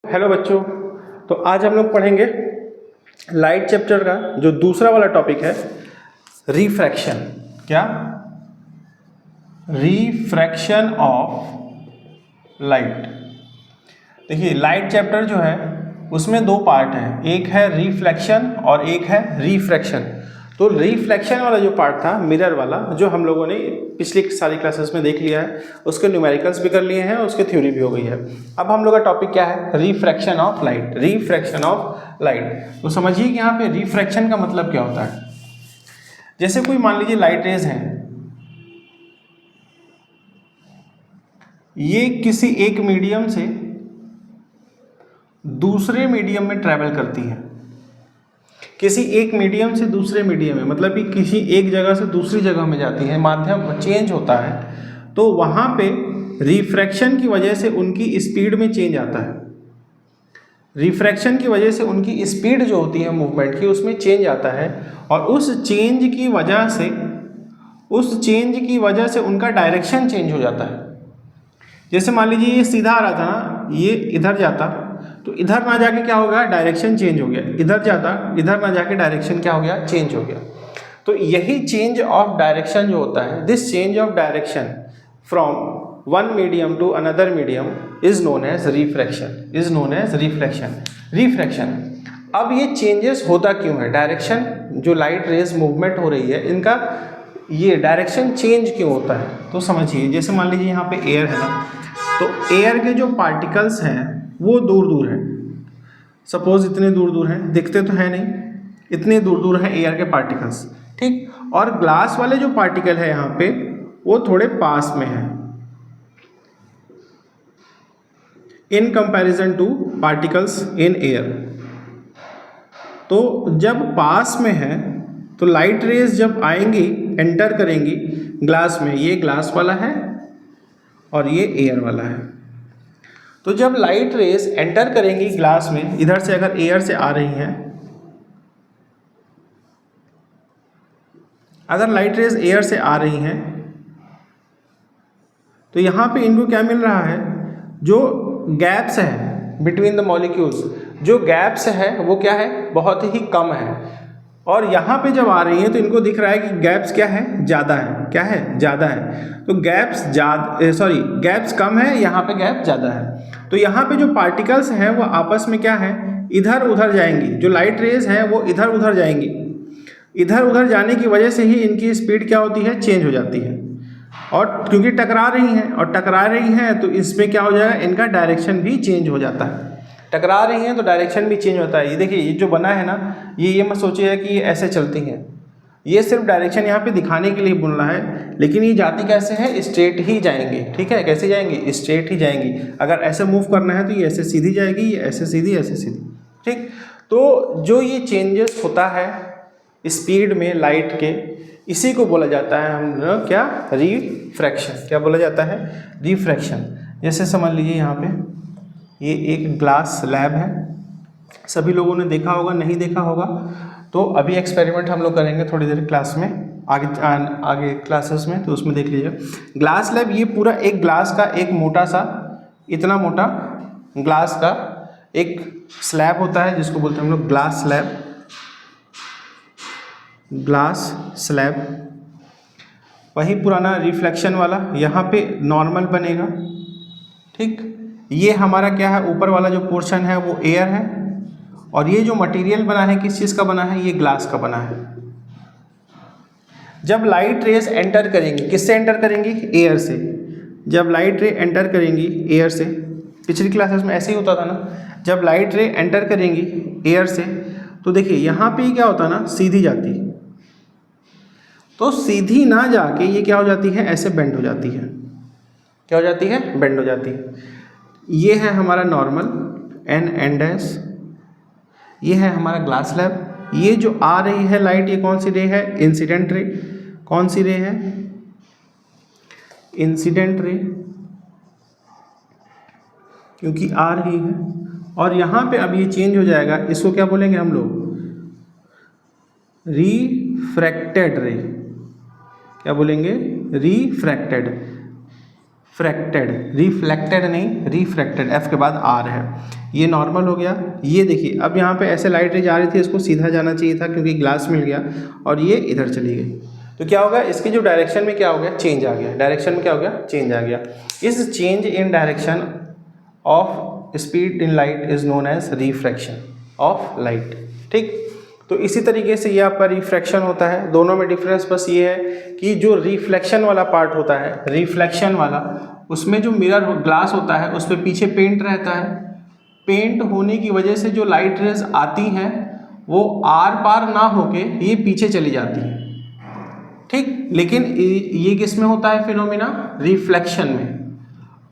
Hello बच्चों, तो आज हम लोग पढ़ेंगे लाइट चैप्टर का जो दूसरा वाला टॉपिक है रिफ्रैक्शन। क्या? Refraction of light. देखिए, लाइट चैप्टर जो है उसमें दो पार्ट हैं, एक है रिफ्लेक्शन और एक है रिफ्रैक्शन। तो रिफ्लेक्शन वाला जो पार्ट था, मिरर वाला, जो हम लोगों ने पिछली सारी क्लासेस में देख लिया है, उसके न्यूमेरिकल्स भी कर लिए हैं, उसके थ्योरी भी हो गई है। अब हम लोग का टॉपिक क्या है? Refraction of light. Refraction of light. तो समझिए कि यहाँ पे रिफ्रैक्शन का मतलब क्या होता है। जैसे कोई मान लीजिए लाइट रेज हैं, ये किसी एक मीडियम से दूसरे मीडियम में ट्रैवल करती है। किसी एक मीडियम से दूसरे मीडियम में, मतलब कि किसी एक जगह से दूसरी जगह में जाती है, माध्यम चेंज होता है, तो वहाँ पे रिफ्रैक्शन की वजह से उनकी स्पीड में चेंज आता है। रिफ्रैक्शन की वजह से उनकी स्पीड जो होती है मूवमेंट की, उसमें चेंज आता है, और उस चेंज की वजह से उनका डायरेक्शन चेंज हो जाता है। जैसे मान लीजिए ये सीधा आ रहा था ना, ये इधर जाता, तो इधर ना जाके क्या हो गया? डायरेक्शन चेंज हो गया। इधर जाता, इधर ना जाके डायरेक्शन क्या हो गया? चेंज हो गया। तो यही चेंज ऑफ डायरेक्शन जो होता है, this change of direction from one medium to another medium is known as refraction. Refraction. अब ये चेंजेस होता क्यों है? डायरेक्शन, जो लाइट रेज मूवमेंट हो रही है, इनका ये डायरेक्शन चेंज क्यों होता है? तो समझिए, जैसे मान लीजिए यहाँ पे एयर है ना, तो एयर के जो पार्टिकल्स हैं वो दूर दूर हैं। सपोज इतने दूर दूर हैं, दिखते तो है नहीं, इतने दूर दूर हैं एयर के पार्टिकल्स, ठीक। और ग्लास वाले जो पार्टिकल है यहाँ पे, वो थोड़े पास में है in comparison two particles in air. तो जब पास में है तो लाइट रेज जब आएंगी, एंटर करेंगी ग्लास में, ये ग्लास वाला है और ये एयर वाला है। तो जब लाइट रेज एंटर करेंगी ग्लास में, इधर से अगर एयर से आ रही हैं, अगर लाइट रेज एयर से आ रही हैं, तो यहाँ पे इनको क्या मिल रहा है? जो गैप्स है बिटवीन द मॉलिक्यूल्स, जो गैप्स है वो क्या है? बहुत ही कम है। और यहाँ पे जब आ रही है तो इनको दिख रहा है कि गैप्स क्या है? ज़्यादा है। क्या है? ज़्यादा है। तो गैप्स कम है, यहाँ पे गैप ज़्यादा है। तो यहाँ पे जो पार्टिकल्स हैं वो आपस में क्या है? इधर उधर जाएंगी। जो लाइट रेज हैं वो इधर उधर जाएंगी। इधर उधर जाने की वजह से ही इनकी स्पीड क्या होती है? चेंज हो जाती है। और क्योंकि टकरा रही हैं तो इसमें क्या हो जाएगा? इनका डायरेक्शन भी चेंज हो जाता है। टकरा रही हैं तो डायरेक्शन भी चेंज होता है। ये देखिए, ये जो बना है ना, ये मत सोचिए कि ये ऐसे चलती हैं, ये सिर्फ डायरेक्शन यहाँ पे दिखाने के लिए बुन रहा है, लेकिन ये जाती कैसे है? स्ट्रेट ही जाएंगे। ठीक है, कैसे जाएंगी? स्ट्रेट ही जाएंगी। अगर ऐसे मूव करना है तो ये ऐसे सीधी जाएगी, ये ऐसे सीधी, ऐसे सीधी। ठीक। तो जो ये चेंजेस होता है स्पीड में लाइट के, इसी को बोला जाता है हम लोग क्या? रिफ्रैक्शन। क्या बोला जाता है? रिफ्रैक्शन। जैसे समझ लीजिए यहाँ पे ये एक ग्लास स्लैब है, सभी लोगों ने देखा होगा, नहीं देखा होगा तो अभी एक्सपेरिमेंट हम लोग करेंगे थोड़ी देर क्लास में, आगे क्लासेस में, तो उसमें देख लीजिए। ग्लास स्लैब, ये पूरा एक ग्लास का एक मोटा सा, इतना मोटा ग्लास का एक स्लैब होता है, जिसको बोलते हैं हम लोग ग्लास स्लैब। वही पुराना रिफ्लेक्शन वाला यहाँ पे नॉर्मल बनेगा। ठीक। ये हमारा क्या है? ऊपर वाला जो पोर्शन है वो एयर है, और ये जो मटेरियल बना है किस चीज़ का बना है? ये ग्लास का बना है। जब लाइट रेज एंटर करेंगी, किससे एंटर करेंगी? एयर से। जब लाइट रे एंटर करेंगी एयर से, पिछली क्लासेस में ऐसे ही होता था ना, जब लाइट रे एंटर करेंगी एयर से, तो देखिए यहाँ पे क्या होता है ना, सीधी जाती है। तो सीधी ना जाके ये क्या हो जाती है? ऐसे बेंड हो जाती है। क्या हो जाती है? बेंड हो जाती है। ये है हमारा नॉर्मल एन डैश, ये है हमारा ग्लास स्लैब। ये जो आ रही है लाइट, ये कौन सी रे है? Incident ray. कौन सी रे है? इंसिडेंट रे, क्योंकि आ रही है। और यहाँ पे अब ये चेंज हो जाएगा, इसको क्या बोलेंगे हम लोग? रिफ्रैक्टेड रे। क्या बोलेंगे? रिफ्रैक्टेड। रिफ्लेक्टेड नहीं, रिफ्रैक्टेड, एफ के बाद आर है। ये नॉर्मल हो गया। ये देखिए अब यहाँ पे ऐसे लाइट रे जा रही थी, इसको सीधा जाना चाहिए था क्योंकि ग्लास मिल गया, और ये इधर चली गई, तो क्या होगा, इसकी जो डायरेक्शन में क्या हो गया, चेंज आ गया। डायरेक्शन में क्या हो गया, चेंज आ गया। इस change in direction of speed in light is known as refraction of light. ठीक, तो इसी तरीके से ये आपका रिफ्रैक्शन होता है। दोनों में डिफरेंस बस ये है कि जो रिफ्लेक्शन वाला पार्ट होता है, रिफ्लेक्शन वाला, उसमें जो मिरर ग्लास होता है उस पर पीछे पेंट रहता है। पेंट होने की वजह से जो लाइट रेज आती हैं वो आर पार ना होके ये पीछे चली जाती हैं। ठीक, लेकिन ये किस में होता है फिनोमिना, रिफ्लेक्शन में।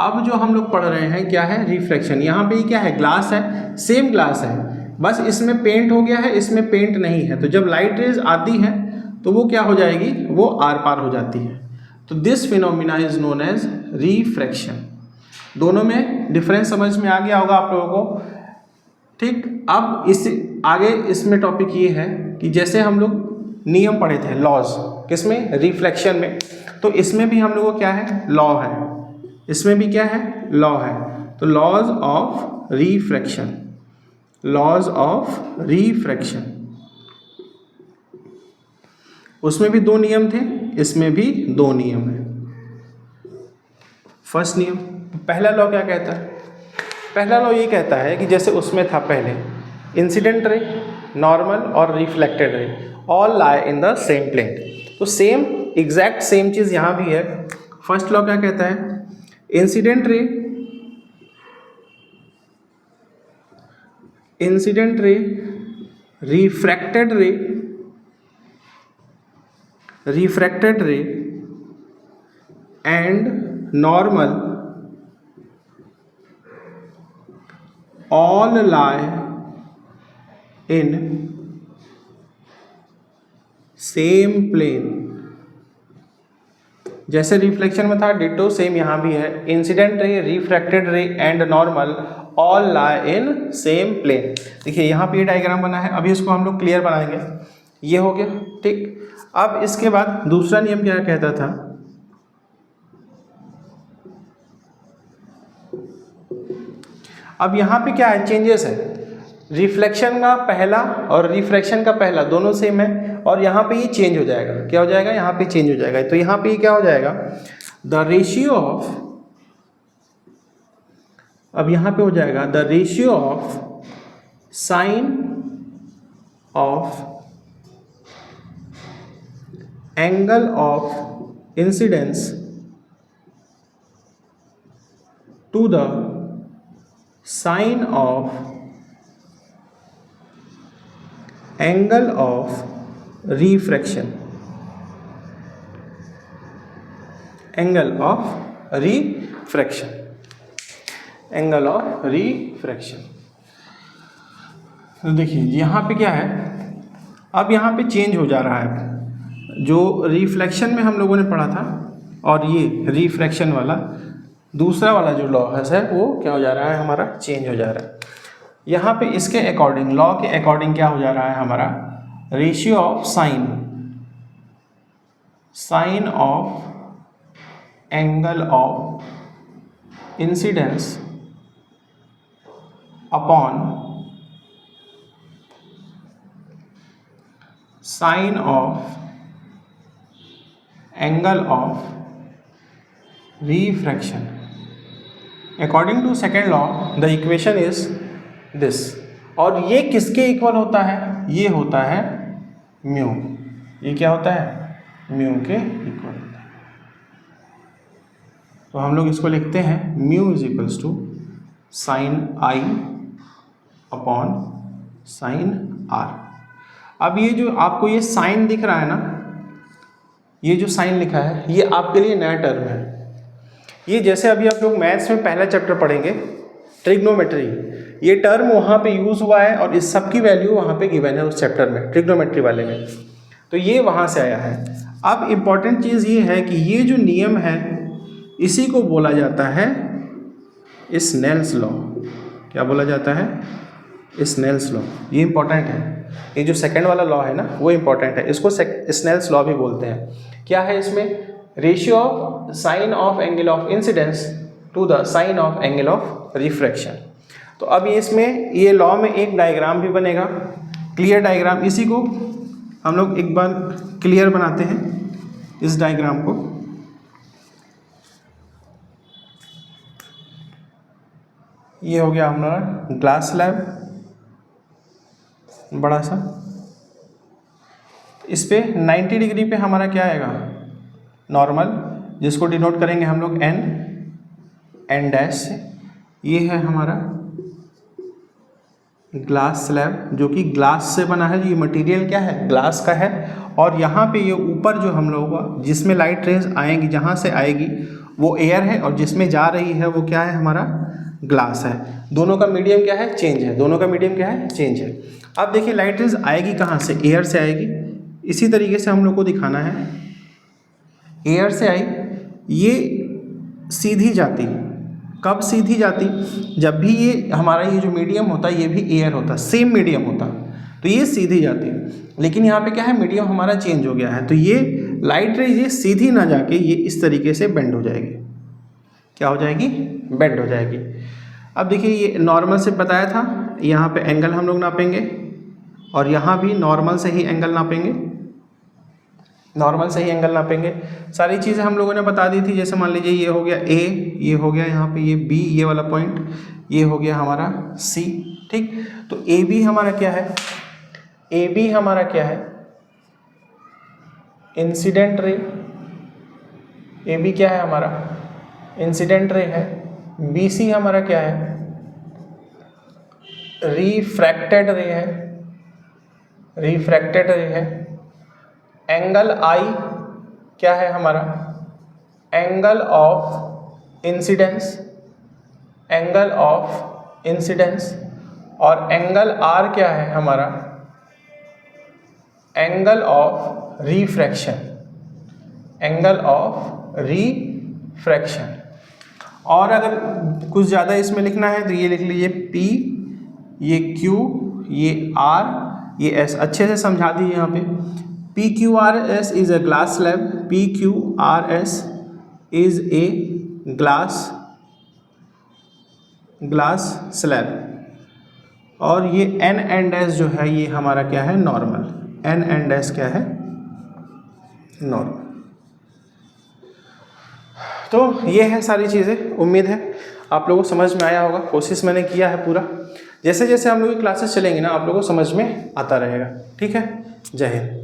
अब जो हम लोग पढ़ रहे हैं क्या है, रिफ्लेक्शन। यहाँ पे ये क्या है, ग्लास है, सेम ग्लास है, बस इसमें पेंट हो गया है, इसमें पेंट नहीं है। तो जब लाइट रेज आती है तो वो क्या हो जाएगी, वो आर पार हो जाती है। तो this phenomena is known as refraction. दोनों में डिफरेंस समझ में आ गया होगा आप लोगों को। ठीक, अब इस आगे इसमें टॉपिक ये है कि जैसे हम लोग नियम पढ़े थे, लॉज, किसमें, रिफ्लेक्शन में, तो इसमें भी हम लोगों को क्या है, लॉ है। इसमें भी क्या है, लॉ है। तो laws of refraction, laws of refraction, उसमें भी दो नियम थे, इसमें भी दो नियम है। फर्स्ट नियम, पहला लॉ क्या कहता है, पहला लॉ ये कहता है कि जैसे उसमें था पहले, इंसिडेंट रे, नॉर्मल और reflected ray all lie in the same plane. तो सेम, एग्जैक्ट सेम चीज़ यहाँ भी है। फर्स्ट लॉ क्या कहता है, incident ray, incident ray, refracted रे, refracted ray and normal all lie in same plane। जैसे रिफ्लेक्शन में था डिटो, सेम यहाँ भी है। Incident ray, refracted ray and normal all lie in same plane. देखिए यहाँ पे ये डायग्राम बना है, अभी इसको हम लोग क्लियर बनाएंगे। ये हो गया। ठीक, अब इसके बाद दूसरा नियम क्या कहता था, अब यहाँ पे क्या है, चेंजेस है। रिफ्लेक्शन का पहला और रिफ्रैक्शन का पहला दोनों सेम है, और यहाँ पे ये चेंज हो जाएगा। क्या हो जाएगा, यहाँ पे चेंज हो जाएगा। तो यहाँ पे ये क्या हो जाएगा, द रेशियो ऑफ, अब यहाँ पे हो जाएगा the ratio of sine of angle of incidence to the sine of angle of refraction, angle of refraction, angle of refraction. तो देखिए यहाँ पे क्या है, अब यहाँ पे चेंज हो जा रहा है। जो रिफ्लेक्शन में हम लोगों ने पढ़ा था और ये रिफ्रैक्शन वाला दूसरा वाला जो लॉ है वो क्या हो जा रहा है, हमारा चेंज हो जा रहा है। यहाँ पे इसके अकॉर्डिंग, लॉ के अकॉर्डिंग क्या हो जा रहा है हमारा, ratio of sine, sine of angle of incidence upon sine of angle of refraction. According to second law the equation is this. और ये किसके इक्वल होता है, ये होता है म्यू। ये क्या होता है, म्यू के इक्वल होता है। तो हम लोग इसको लिखते हैं mu is equals to sine I upon sine R. अब ये जो आपको ये साइन दिख रहा है ना, ये जो साइन लिखा है ये आपके लिए नया टर्म है। ये जैसे अभी आप लोग मैथ्स में पहला चैप्टर पढ़ेंगे ट्रिग्नोमेट्री, ये टर्म वहाँ पे यूज़ हुआ है और इस सब की वैल्यू वहाँ पे गिवन है उस चैप्टर में, ट्रिग्नोमेट्री वाले में। तो ये वहाँ से आया है। अब इम्पॉर्टेंट चीज़ ये है कि ये जो नियम है इसी को बोला जाता है स्नेल्स लॉ। क्या बोला जाता है, स्नेल्स लॉ। ये इम्पॉर्टेंट है, ये जो सेकंड वाला लॉ है ना वो इम्पॉर्टेंट है, इसको स्नेल्स लॉ भी बोलते हैं। क्या है इसमें, ratio of sine of angle of incidence to the sine of angle of refraction. तो अब इसमें ये लॉ में एक डायग्राम भी बनेगा, क्लियर डायग्राम। इसी को हम लोग एक बार क्लियर बनाते हैं, इस डायग्राम को। ये हो गया हमारा ग्लास स्लैब बड़ा सा, इस पे 90 डिग्री पे हमारा क्या आएगा, नॉर्मल, जिसको डिनोट करेंगे हम लोग एन डैश से। ये है हमारा ग्लास स्लैब जो कि ग्लास से बना है, ये मटेरियल क्या है, ग्लास का है। और यहाँ पे ये ऊपर जो हम लोग का जिसमें लाइट रेज आएंगी, जहाँ से आएगी वो एयर है, और जिसमें जा रही है वो क्या है, हमारा ग्लास है। दोनों का मीडियम क्या है, चेंज है, दोनों का मीडियम क्या है, चेंज है। अब देखिए लाइट रेज आएगी कहाँ से, एयर से आएगी। इसी तरीके से हम लोग को दिखाना है, एयर से आई, ये सीधी जाती, कब सीधी जाती, जब भी ये हमारा ये जो मीडियम होता है ये भी एयर होता, सेम मीडियम होता, तो ये सीधी जाती। लेकिन यहाँ पे क्या है, मीडियम हमारा चेंज हो गया है, तो ये लाइट रेज ये सीधी ना जाके ये इस तरीके से बेंड हो जाएगी। क्या हो जाएगी, बेंड हो जाएगी। अब देखिए ये नॉर्मल से बताया था, यहाँ पे एंगल हम लोग नापेंगे, और यहाँ भी नॉर्मल से ही एंगल नापेंगे, नॉर्मल से ही एंगल नापेंगे। सारी चीज़ें हम लोगों ने बता दी थी, जैसे मान लीजिए ये हो गया ए, ये हो गया यहाँ पे ये बी, ये वाला पॉइंट, ये हो गया हमारा सी, ठीक। तो ए बी हमारा क्या है, ए बी हमारा क्या है, इंसिडेंट रे, ए बी क्या है हमारा, इंसिडेंट रे है। बी सी हमारा क्या है, रिफ्रैक्टेड रे है, रिफ्रैक्टेड रे है। एंगल आई क्या है हमारा, angle of incidence, angle of incidence. और एंगल आर क्या है हमारा, angle of refraction, angle of refraction. और अगर कुछ ज़्यादा इसमें लिखना है तो ये लिख लीजिए P, ये Q, ये R, ये S। अच्छे से समझा दीजिए यहाँ पे। PQRS is a glass slab, PQRS is a glass slab। और ये N and S जो है ये हमारा क्या है, नॉर्मल। N and S क्या है, नॉर्मल। तो ये है सारी चीज़ें। उम्मीद है आप लोगों को समझ में आया होगा, कोशिश मैंने किया है पूरा। जैसे जैसे हम लोग की क्लासेस चलेंगे ना, आप लोगों को समझ में आता रहेगा। ठीक है, जय हिंद।